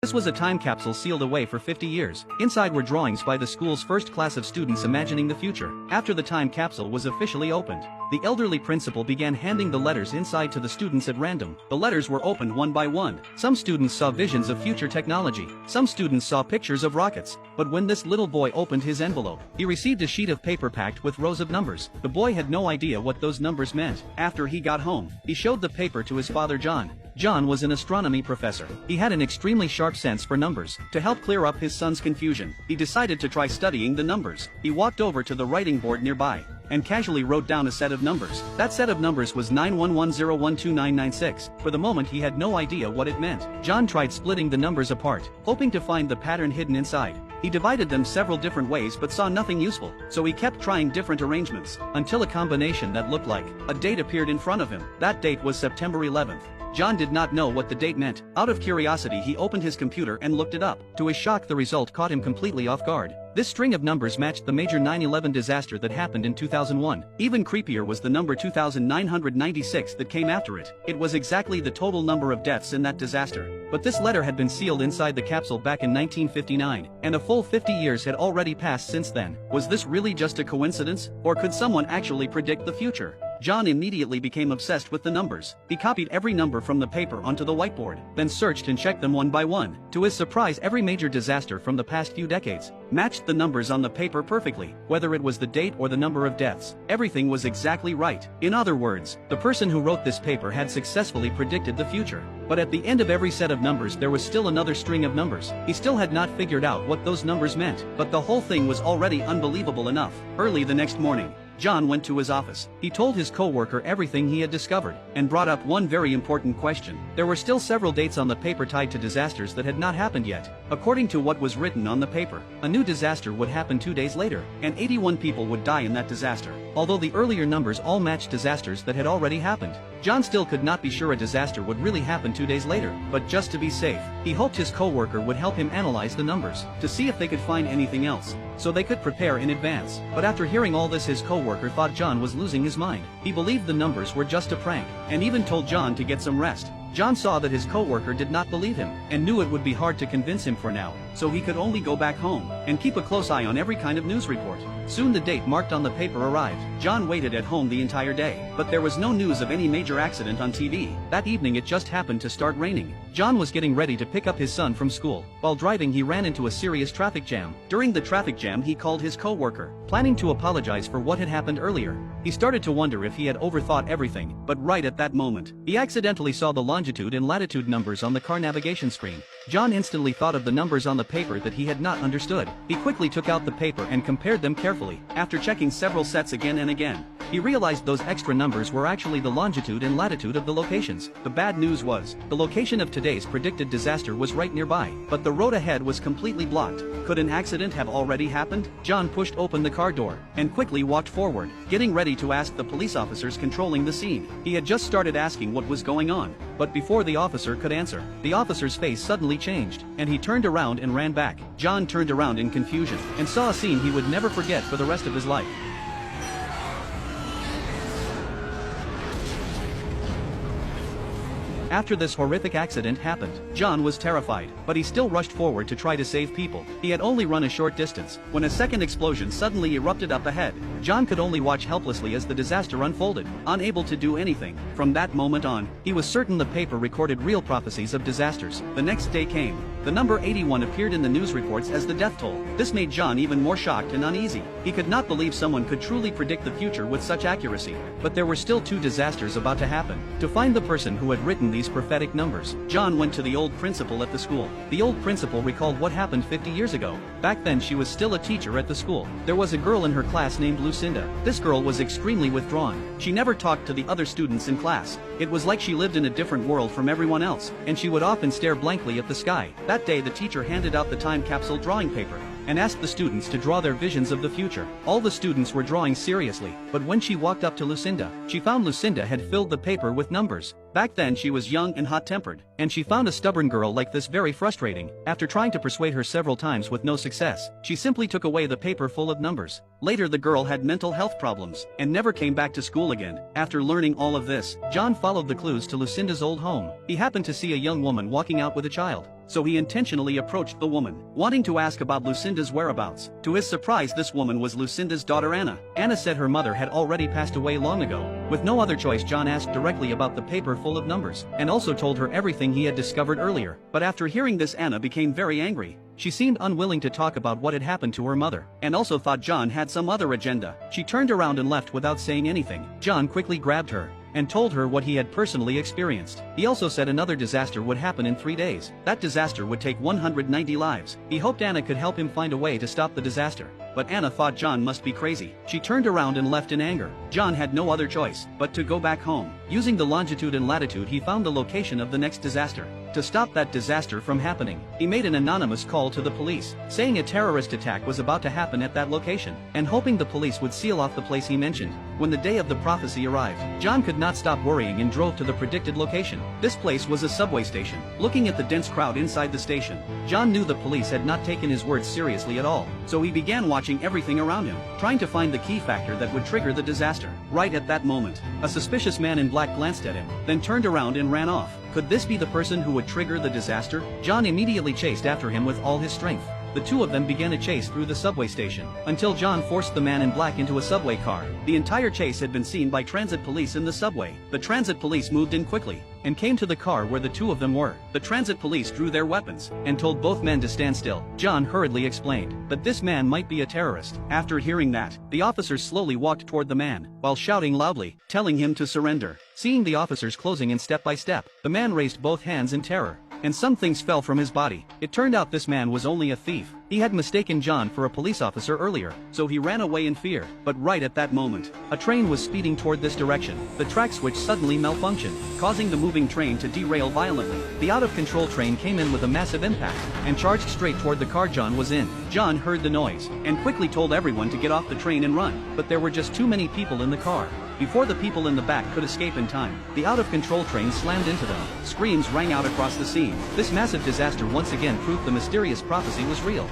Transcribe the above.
This was a time capsule sealed away for 50 years. Inside were drawings by the school's first class of students imagining the future. After the time capsule was officially opened, the elderly principal began handing the letters inside to the students at random. The letters were opened one by one. Some students saw visions of future technology. Some students saw pictures of rockets. But when this little boy opened his envelope, he received a sheet of paper packed with rows of numbers. The boy had no idea what those numbers meant. After he got home, he showed the paper to his father John. John was an astronomy professor. He had an extremely sharp sense for numbers. To help clear up his son's confusion, he decided to try studying the numbers. He walked over to the writing board nearby and casually wrote down a set of numbers. That set of numbers was 911012996. For the moment he had no idea what it meant. John tried splitting the numbers apart, hoping to find the pattern hidden inside. He divided them several different ways but saw nothing useful, so he kept trying different arrangements, until a combination that looked like a date appeared in front of him. That date was September 11th. John did not know what the date meant. Out of curiosity he opened his computer and looked it up. To his shock the result caught him completely off guard. This string of numbers matched the major 9/11 disaster that happened in 2001. Even creepier was the number 2996 that came after it. It was exactly the total number of deaths in that disaster. But this letter had been sealed inside the capsule back in 1959, and a full 50 years had already passed since then. Was this really just a coincidence, or could someone actually predict the future? John immediately became obsessed with the numbers. He copied every number from the paper onto the whiteboard, then searched and checked them one by one. To his surprise, every major disaster from the past few decades matched the numbers on the paper perfectly, whether it was the date or the number of deaths. Everything was exactly right. In other words, the person who wrote this paper had successfully predicted the future. But at the end of every set of numbers there was still another string of numbers. He still had not figured out what those numbers meant, but the whole thing was already unbelievable enough. Early the next morning, John went to his office. He told his co-worker everything he had discovered, and brought up one very important question. There were still several dates on the paper tied to disasters that had not happened yet. According to what was written on the paper, a new disaster would happen 2 days later, and 81 people would die in that disaster. Although the earlier numbers all matched disasters that had already happened, John still could not be sure a disaster would really happen 2 days later. But just to be safe, he hoped his co-worker would help him analyze the numbers, to see if they could find anything else, so they could prepare in advance. But after hearing all this, his co-worker thought John was losing his mind. He believed the numbers were just a prank, and even told John to get some rest. John saw that his co-worker did not believe him, and knew it would be hard to convince him for now, so he could only go back home, and keep a close eye on every kind of news report. Soon the date marked on the paper arrived. John waited at home the entire day, but there was no news of any major accident on TV. That evening it just happened to start raining. John was getting ready to pick up his son from school. While driving he ran into a serious traffic jam. During the traffic jam he called his co-worker, planning to apologize for what had happened earlier. He started to wonder if he had overthought everything, but right at that moment, he accidentally saw the longitude and latitude numbers on the car navigation screen. John instantly thought of the numbers on the paper that he had not understood. He quickly took out the paper and compared them carefully. After checking several sets again and again, he realized those extra numbers were actually the longitude and latitude of the locations. The bad news was, the location of today's predicted disaster was right nearby, but the road ahead was completely blocked. Could an accident have already happened? John pushed open the car door, and quickly walked forward, getting ready to ask the police officers controlling the scene. He had just started asking what was going on, but before the officer could answer, the officer's face suddenly changed, and he turned around and ran back. John turned around in confusion, and saw a scene he would never forget for the rest of his life. After this horrific accident happened, John was terrified, but he still rushed forward to try to save people. He had only run a short distance, when a second explosion suddenly erupted up ahead. John could only watch helplessly as the disaster unfolded, unable to do anything. From that moment on, he was certain the paper recorded real prophecies of disasters. The next day came. The number 81 appeared in the news reports as the death toll. This made John even more shocked and uneasy. He could not believe someone could truly predict the future with such accuracy. But there were still 2 disasters about to happen. To find the person who had written these prophetic numbers, John went to the old principal at the school. The old principal recalled what happened 50 years ago. Back then she was still a teacher at the school. There was a girl in her class named Lucinda. This girl was extremely withdrawn. She never talked to the other students in class. It was like she lived in a different world from everyone else, and she would often stare blankly at the sky. That day the teacher handed out the time capsule drawing paper, and asked the students to draw their visions of the future. All the students were drawing seriously, but when she walked up to Lucinda, she found Lucinda had filled the paper with numbers. Back then she was young and hot-tempered, and she found a stubborn girl like this very frustrating. After trying to persuade her several times with no success, she simply took away the paper full of numbers. Later the girl had mental health problems, and never came back to school again. After learning all of this, John followed the clues to Lucinda's old home. He happened to see a young woman walking out with a child. so he intentionally approached the woman, wanting to ask about Lucinda's whereabouts. To his surprise, this woman was Lucinda's daughter Anna. Anna said her mother had already passed away long ago. With no other choice, John asked directly about the paper full of numbers, and also told her everything he had discovered earlier. But after hearing this, Anna became very angry. She seemed unwilling to talk about what had happened to her mother, and also thought John had some other agenda. She turned around and left without saying anything. John quickly grabbed her and told her what he had personally experienced. He also said another disaster would happen in 3 days. That disaster would take 190 lives. He hoped Anna could help him find a way to stop the disaster. But Anna thought John must be crazy. She turned around and left in anger. John had no other choice but to go back home. Using the longitude and latitude, he found the location of the next disaster. To stop that disaster from happening, he made an anonymous call to the police, saying a terrorist attack was about to happen at that location, and hoping the police would seal off the place he mentioned. When the day of the prophecy arrived, John could not stop worrying and drove to the predicted location. This place was a subway station. Looking at the dense crowd inside the station, John knew the police had not taken his words seriously at all, so he began watching everything around him, trying to find the key factor that would trigger the disaster. Right at that moment, a suspicious man in black glanced at him, then turned around and ran off. Could this be the person who would trigger the disaster? John immediately chased after him with all his strength. The two of them began a chase through the subway station, until John forced the man in black into a subway car. The entire chase had been seen by transit police in the subway. The transit police moved in quickly, and came to the car where the two of them were. The transit police drew their weapons, and told both men to stand still. John hurriedly explained that this man might be a terrorist. After hearing that, the officers slowly walked toward the man, while shouting loudly, telling him to surrender. Seeing the officers closing in step by step, the man raised both hands in terror, and some things fell from his body. It turned out this man was only a thief. He had mistaken John for a police officer earlier, so he ran away in fear. But right at that moment, a train was speeding toward this direction. The track switch suddenly malfunctioned, causing the moving train to derail violently. The out-of-control train came in with a massive impact, and charged straight toward the car John was in. John heard the noise, and quickly told everyone to get off the train and run, but there were just too many people in the car. Before the people in the back could escape in time, the out-of-control train slammed into them. Screams rang out across the scene. This massive disaster once again proved the mysterious prophecy was real.